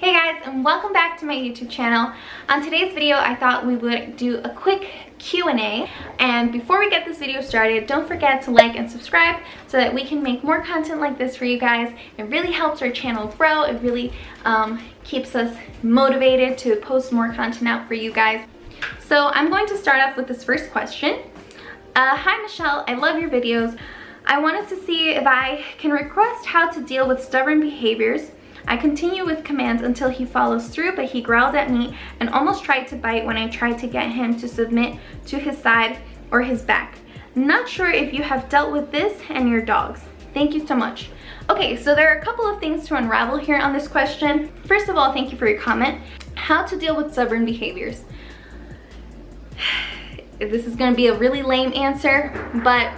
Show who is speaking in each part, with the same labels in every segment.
Speaker 1: Hey guys, and welcome back to my YouTube channel. On today's video, I thought we would do a quick Q&A. And before we get this video started, don't forget to like and subscribe so that we can make more content like this for you guys. It really helps our channel grow. It really keeps us motivated to post more content out for you guys. So I'm going to start off with this first question. Hi Michelle, I love your videos. I wanted to see if I can request how to deal with stubborn behaviors. I continue with commands until he follows through, but he growled at me and almost tried to bite when I tried to get him to submit to his side or his back. Not sure if you have dealt with this and your dogs. Thank you so much. Okay, so there are a couple of things to unravel here on this question. First of all, thank you for your comment. How to deal with stubborn behaviors. This is going to be a really lame answer, but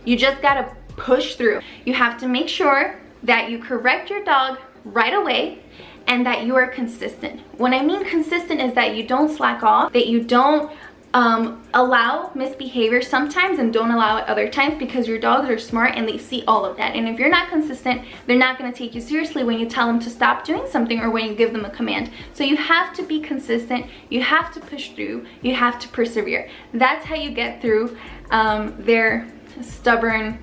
Speaker 1: you just got to push through. You have to make sure that you correct your dog right away and that you are consistent. When I mean consistent is that you don't slack off, that you don't allow misbehavior sometimes and don't allow it other times, because your dogs are smart and they see all of that. And if you're not consistent, they're not going to take you seriously when you tell them to stop doing something or when you give them a command. So you have to be consistent, you have to push through, you have to persevere. That's how you get through their stubborn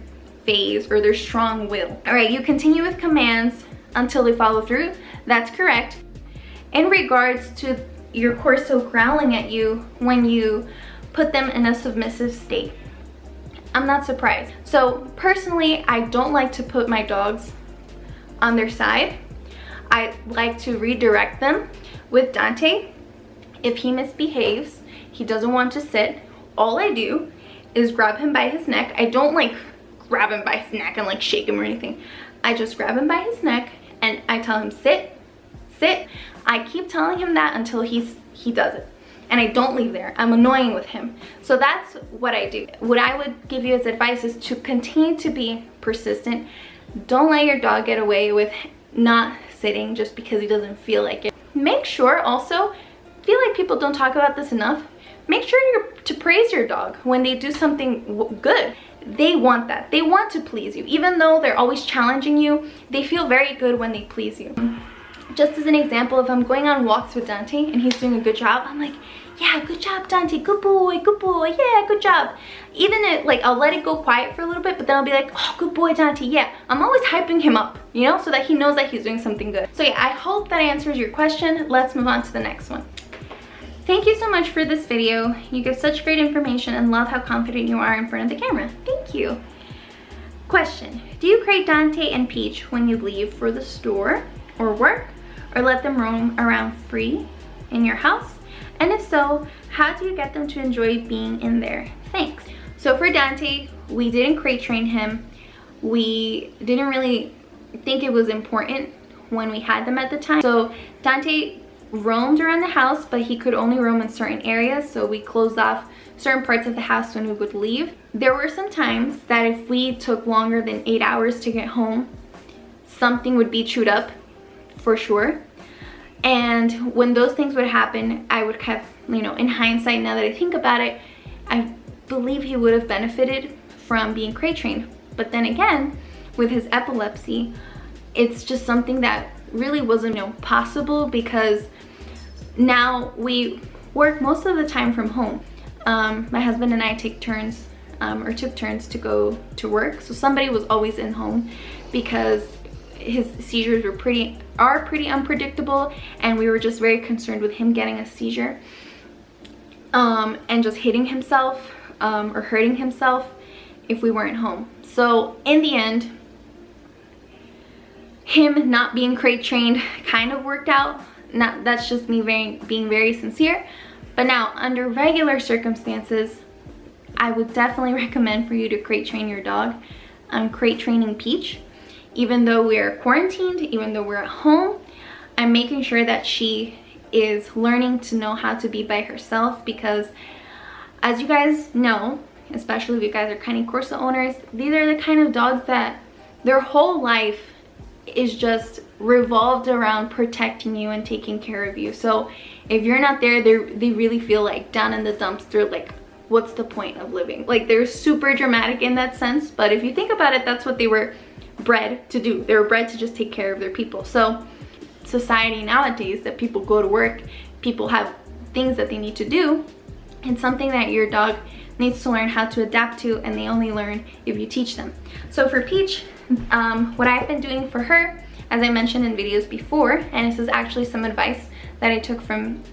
Speaker 1: phase or their strong will. All right, you continue with commands until they follow through. That's correct. In regards to your Corso growling at you when you put them in a submissive state, I'm not surprised. So personally, I don't like to put my dogs on their side. I like to redirect them. With Dante, if he misbehaves, he doesn't want to sit, all I do is grab him by his neck. I don't like grab him by his neck and like shake him or anything. I just grab him by his neck and I tell him sit, sit. I keep telling him that until he does it. And I don't leave there. I'm annoying with him. So that's what I do. What I would give you as advice is to continue to be persistent. Don't let your dog get away with not sitting just because he doesn't feel like it. Make sure also, I feel like people don't talk about this enough, make sure to praise your dog when they do something good. They want that. They want to please you. Even though they're always challenging you, they feel very good when they please you. Just as an example, if I'm going on walks with Dante and he's doing a good job, I'm like, yeah, good job, Dante. Good boy, yeah, good job. Even if, like, I'll let it go quiet for a little bit, but then I'll be like, oh, good boy, Dante, yeah. I'm always hyping him up, you know, so that he knows that he's doing something good. So yeah, I hope that answers your question. Let's move on to the next one. Thank you so much for this video. You give such great information and love how confident you are in front of the camera. Thank you. Question: do you crate Dante and Peach when you leave for the store or work, or let them roam around free in your house? And if so, how do you get them to enjoy being in there? Thanks. So for Dante, we didn't crate train him. We didn't really think it was important when we had them at the time. So Dante roamed around the house, but he could only roam in certain areas, so we closed off certain parts of the house when we would leave. There were some times that if we took longer than 8 hours to get home, something would be chewed up for sure. And when those things would happen, I would have, you know, in hindsight, now that I think about it, I believe he would have benefited from being crate trained. But then again, with his epilepsy, it's just something that really wasn't, you know, possible, because now we work most of the time from home. My husband and I take turns took turns to go to work, so somebody was always in home because his seizures are pretty unpredictable, and we were just very concerned with him getting a seizure and just hitting himself or hurting himself if we weren't home. So in the end, him not being crate trained kind of worked out. That's just me being very sincere. But now, under regular circumstances, I would definitely recommend for you to crate train your dog. I'm crate training Peach. Even though we're quarantined, even though we're at home, I'm making sure that she is learning to know how to be by herself, because as you guys know, especially if you guys are Cane Corso owners, these are the kind of dogs that their whole life is just revolved around protecting you and taking care of you. So if you're not there, they really feel like down in the dumps. They're like, what's the point of living? Like, they're super dramatic in that sense, but if you think about it, that's what they were bred to do. They were bred to just take care of their people. So society nowadays, that people go to work, people have things that they need to do. It's something that your dog needs to learn how to adapt to, and they only learn if you teach them. So for Peach, what I've been doing for her, as I mentioned in videos before, and this is actually some advice that I took from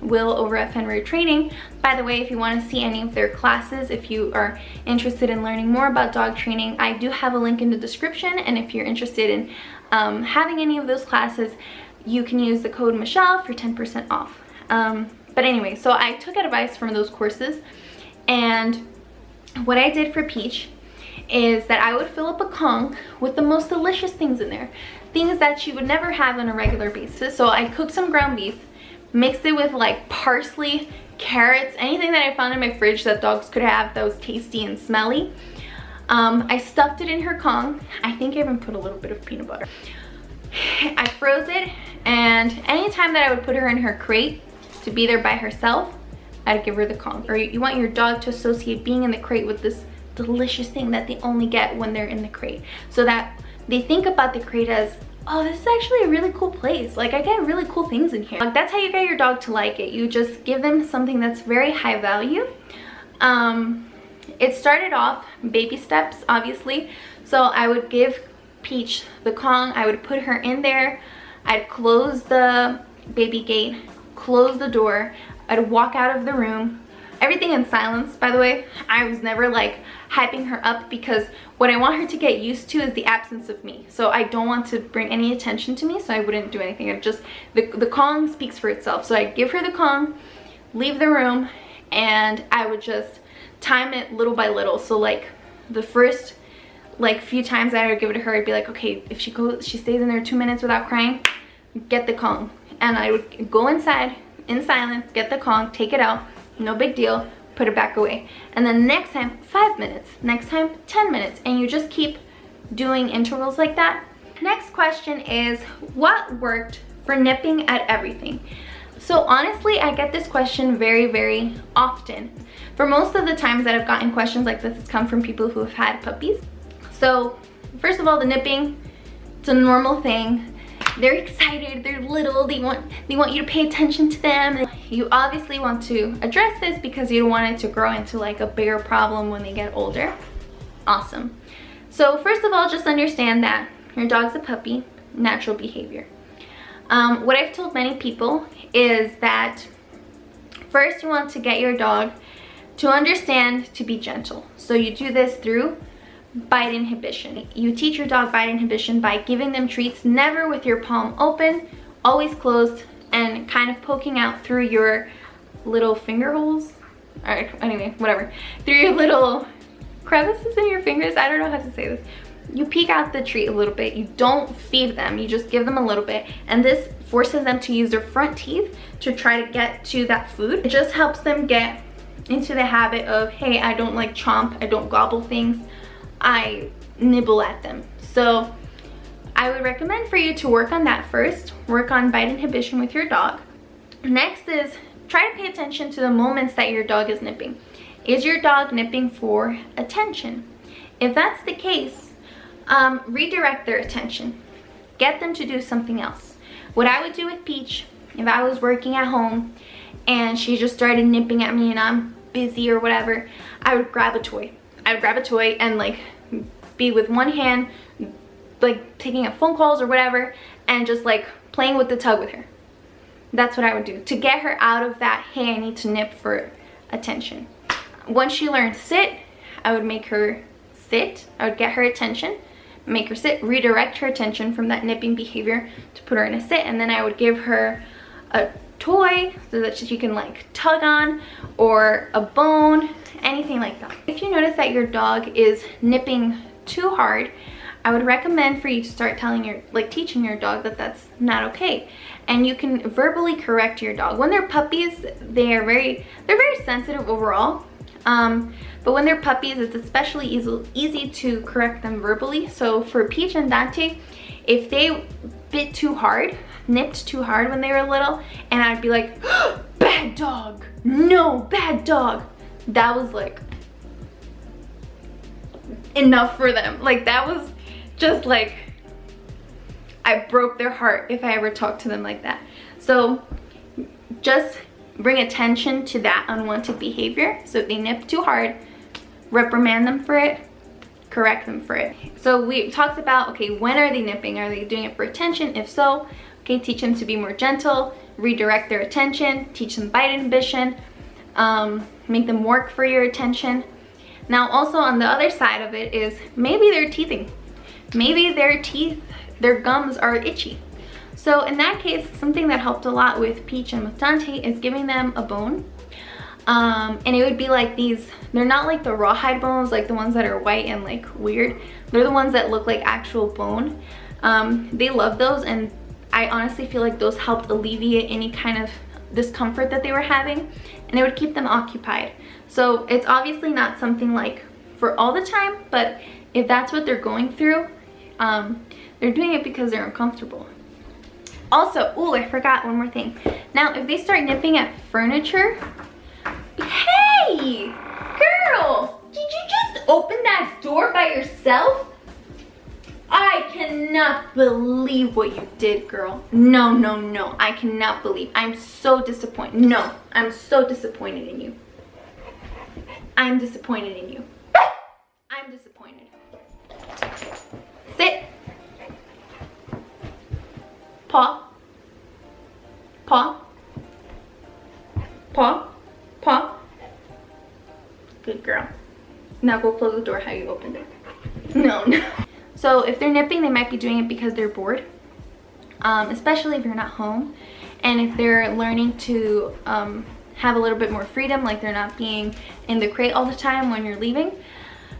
Speaker 1: Will over at Fenrir Training. By the way, if you want to see any of their classes, if you are interested in learning more about dog training, I do have a link in the description, and if you're interested in having any of those classes, you can use the code Michelle for 10% off. But anyway, so I took advice from those courses, and what I did for Peach is that I would fill up a Kong with the most delicious things in there. Things that she would never have on a regular basis. So I cooked some ground beef, mixed it with like parsley, carrots, anything that I found in my fridge that dogs could have that was tasty and smelly. I stuffed it in her Kong. I think I even put a little bit of peanut butter. I froze it, and anytime that I would put her in her crate to be there by herself, I'd give her the Kong. Or you want your dog to associate being in the crate with this delicious thing that they only get when they're in the crate, so that they think about the crate as, oh, this is actually a really cool place. Like, I get really cool things in here. Like, that's how you get your dog to like it. You just give them something that's very high value. It started off baby steps, obviously. So I would give Peach the Kong. I would put her in there. I'd close the baby gate, close the door. I'd walk out of the room. Everything in silence, by the way. I was never like hyping her up, because what I want her to get used to is the absence of me. So I don't want to bring any attention to me, so I wouldn't do anything. It just, the Kong speaks for itself. So I'd give her the Kong, leave the room, and I would just time it little by little. So like the first like few times that I would give it to her, I'd be like, okay, if she stays in there 2 minutes without crying, get the Kong. And I would go inside in silence, get the Kong, take it out, no big deal, put it back away. And then next time 5 minutes, next time 10 minutes, and you just keep doing intervals like that. Next question is, what worked for nipping at everything? So honestly, I get this question very, very often. For most of the times that I've gotten questions like this, it's come from people who have had puppies. So first of all, the nipping, it's a normal thing. They're excited, they're little, they want you to pay attention to them. You obviously want to address this because you don't want it to grow into like a bigger problem when they get older. Awesome. So first of all, just understand that your dog's a puppy, natural behavior. What I've told many people is that first you want to get your dog to understand to be gentle. So you do this through bite inhibition. You teach your dog bite inhibition by giving them treats, never with your palm open, always closed, and kind of poking out through your little finger holes. Alright, anyway, whatever. Through your little crevices in your fingers. I don't know how to say this. You peek out the treat a little bit. You don't feed them, you just give them a little bit, and this forces them to use their front teeth to try to get to that food. It just helps them get into the habit of, hey, I don't like chomp, I don't gobble things, I nibble at them. So I would recommend for you to work on that first. Work on bite inhibition with your dog. Next is try to pay attention to the moments that your dog is nipping. Is your dog nipping for attention? If that's the case, redirect their attention. Get them to do something else. What I would do with Peach, if I was working at home and she just started nipping at me and I'm busy or whatever, I would grab a toy. I would grab a toy and like be with one hand like taking up phone calls or whatever, and just like playing with the tug with her. That's what I would do to get her out of that, hey, I need to nip for attention. Once she learned sit, I would make her sit. I would get her attention, make her sit, redirect her attention from that nipping behavior to put her in a sit, and then I would give her a toy so that she can like tug on, or a bone, anything like that. If you notice that your dog is nipping too hard, I would recommend for you to start teaching your dog that that's not okay. And you can verbally correct your dog. When they're puppies, they're very sensitive overall. But when they're puppies, it's especially easy to correct them verbally. So for Peach and Dante, if they bit too hard, nipped too hard when they were little, and I'd be like, bad dog, no, bad dog, that was like enough for them. Like that was just like, I broke their heart if I ever talked to them like that. So just bring attention to that unwanted behavior. So if they nip too hard, reprimand them for it, correct them for it. So we talked about, okay, when are they nipping? Are they doing it for attention? If so, okay, teach them to be more gentle, redirect their attention, teach them bite inhibition, make them work for your attention. Now also on the other side of it is maybe they're teething. Maybe their gums are itchy. So in that case, something that helped a lot with Peach and with Dante is giving them a bone. And it would be like these, they're not like the rawhide bones, like the ones that are white and like weird. They're the ones that look like actual bone. They love those, and I honestly feel like those helped alleviate any kind of discomfort that they were having, and it would keep them occupied. So it's obviously not something like for all the time, but if that's what they're going through, they're doing it because they're uncomfortable. Also, ooh, I forgot one more thing. Now, if they start nipping at furniture, hey, girl, did you just open that door by yourself? I cannot believe what you did, girl. No, no, no, I cannot believe. I'm so disappointed. No, I'm so disappointed in you. I'm disappointed in you. I'm disappointed. Sit. Paw. Paw. Paw. Paw. Good girl. Now go close the door how you opened it. No, no. So if they're nipping, they might be doing it because they're bored, especially if you're not home, and if they're learning to have a little bit more freedom, like they're not being in the crate all the time when you're leaving.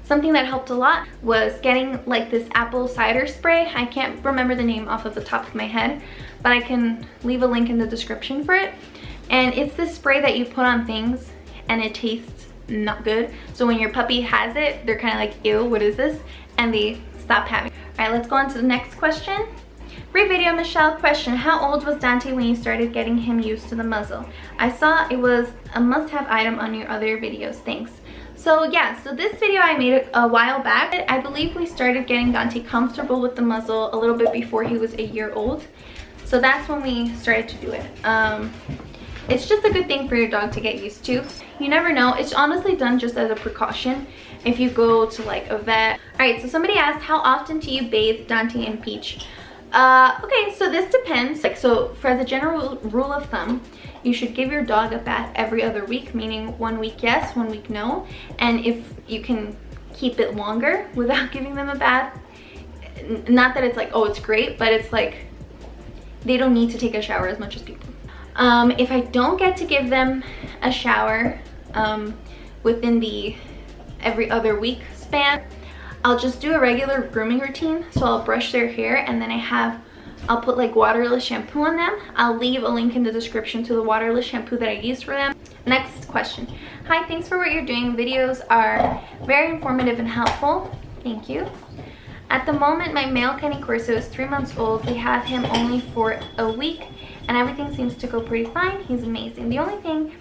Speaker 1: Something that helped a lot was getting like this apple cider spray. I can't remember the name off of the top of my head, but I can leave a link in the description for it. And it's this spray that you put on things and it tastes not good. So when your puppy has it, they're kind of like, ew, what is this? And they stop having it. All right, let's go on to the next question. Great video, Michelle. Question: how old was Dante when you started getting him used to the muzzle? I saw it was a must-have item on your other videos. Thanks. So yeah, so this video I made a while back. I believe we started getting Dante comfortable with the muzzle a little bit before he was a year old. So that's when we started to do it. It's just a good thing for your dog to get used to. You never know. It's honestly done just as a precaution if you go to like a vet. All right, so somebody asked, how often do you bathe Dante and Peach? Okay, so this depends. Like, so for the general rule of thumb, you should give your dog a bath every other week, meaning 1 week yes, 1 week no. And if you can keep it longer without giving them a bath, not that it's like, oh, it's great, but it's like they don't need to take a shower as much as people. If I don't get to give them a shower within the every other week span, I'll just do a regular grooming routine. So I'll brush their hair, and then I'll put like waterless shampoo on them. I'll leave a link in the description to the waterless shampoo that I used for them. Next question. Hi, thanks for what you're doing. Videos are very informative and helpful. Thank you. At the moment, my male Cane Corso is 3 months old. We have him only for a week, and everything seems to go pretty fine. He's amazing. The only thing,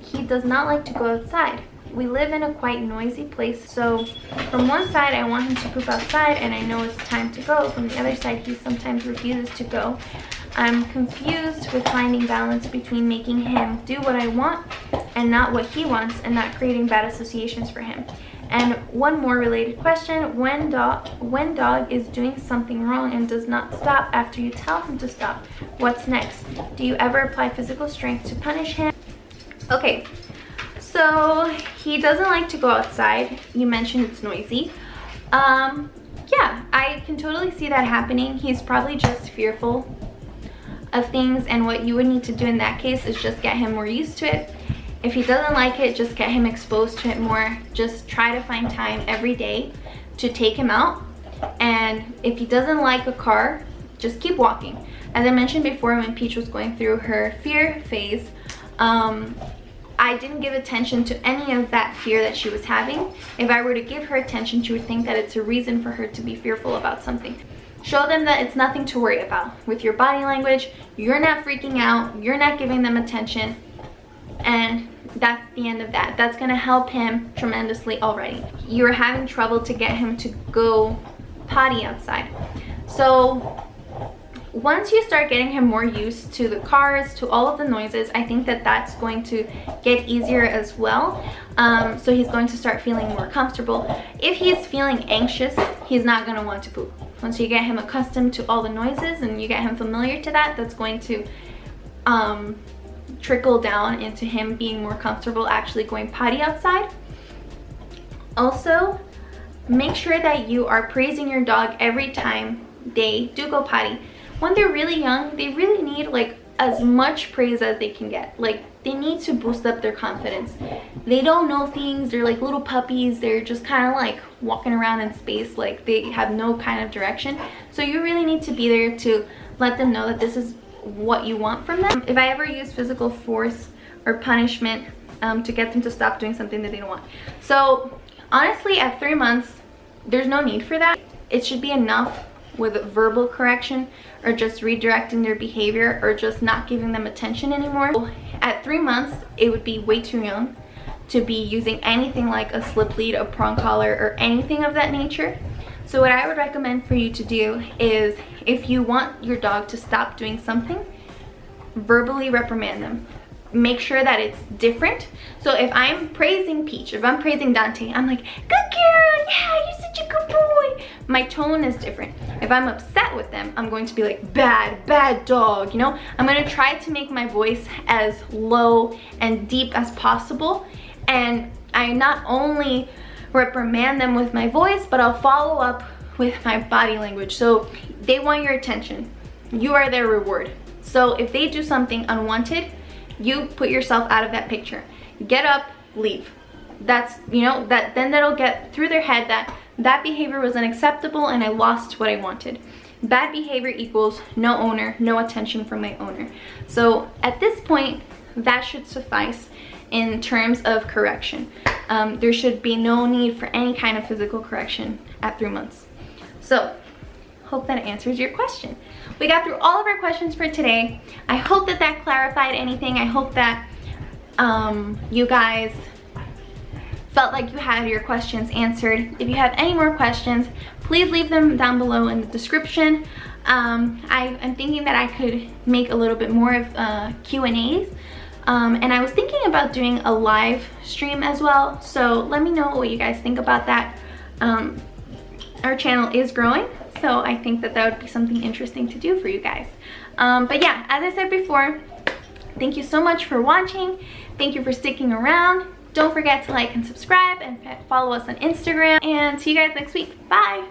Speaker 1: he does not like to go outside. We live in a quite noisy place, so from one side I want him to poop outside and I know it's time to go. From the other side, he sometimes refuses to go. I'm confused with finding balance between making him do what I want and not what he wants, and not creating bad associations for him. And one more related question: when dog is doing something wrong and does not stop after you tell him to stop, what's next? Do you ever apply physical strength to punish him? Okay, so he doesn't like to go outside. You mentioned it's noisy. Yeah, I can totally see that happening. He's probably just fearful of things, and what you would need to do in that case is just get him more used to it. If he doesn't like it, just get him exposed to it more. Just try to find time every day to take him out. And if he doesn't like a car, just keep walking. As I mentioned before, when Peach was going through her fear phase, I didn't give attention to any of that fear that she was having. If I were to give her attention, she would think that it's a reason for her to be fearful about something. Show them that it's nothing to worry about. With your body language, you're not freaking out, you're not giving them attention, and that's the end of that. That's gonna help him tremendously already. You're having trouble to get him to go potty outside. So once you start getting him more used to the cars, to all of the noises, I think that that's going to get easier as well. So he's going to start feeling more comfortable. If he's feeling anxious, he's not going to want to poop. Once you get him accustomed to all the noises and you get him familiar to that, that's going to trickle down into him being more comfortable actually going potty outside. Also, make sure that you are praising your dog every time they do go potty. When they're really young, they really need like as much praise as they can get. Like, they need to boost up their confidence. They don't know things. They're like little puppies. They're just kind of like walking around in space, like they have no kind of direction. So you really need to be there to let them know that this is what you want from them. If I ever use physical force or punishment to get them to stop doing something that they don't want. So honestly, at 3 months, there's no need for that. It should be enough with verbal correction or just redirecting their behavior or just not giving them attention anymore. At 3 months, it would be way too young to be using anything like a slip lead, a prong collar, or anything of that nature. So what I would recommend for you to do is, if you want your dog to stop doing something, verbally reprimand them. Make sure that it's different. So if I'm praising Peach, if I'm praising Dante, I'm like, good girl, yeah, you're such a good boy. My tone is different. If I'm upset with them, I'm going to be like, bad dog, you know? I'm gonna try to make my voice as low and deep as possible. And I not only reprimand them with my voice, but I'll follow up with my body language. So they want your attention. You are their reward. So if they do something unwanted, you put yourself out of that picture. Get up, leave. That's, you know, then that'll get through their head that that behavior was unacceptable and I lost what I wanted. Bad behavior equals no owner, no attention from my owner. So at this point, that should suffice in terms of correction. There should be no need for any kind of physical correction at 3 months. So hope that answers your question. We got through all of our questions for today. I hope that that clarified anything. I hope that you guys felt like you had your questions answered. If you have any more questions, please leave them down below in the description. I'm thinking that I could make a little bit more of Q&As. And I was thinking about doing a live stream as well. So let me know what you guys think about that. Our channel is growing, so I think that that would be something interesting to do for you guys. But yeah, as I said before, thank you so much for watching. Thank you for sticking around. Don't forget to like and subscribe and follow us on Instagram. And see you guys next week. Bye.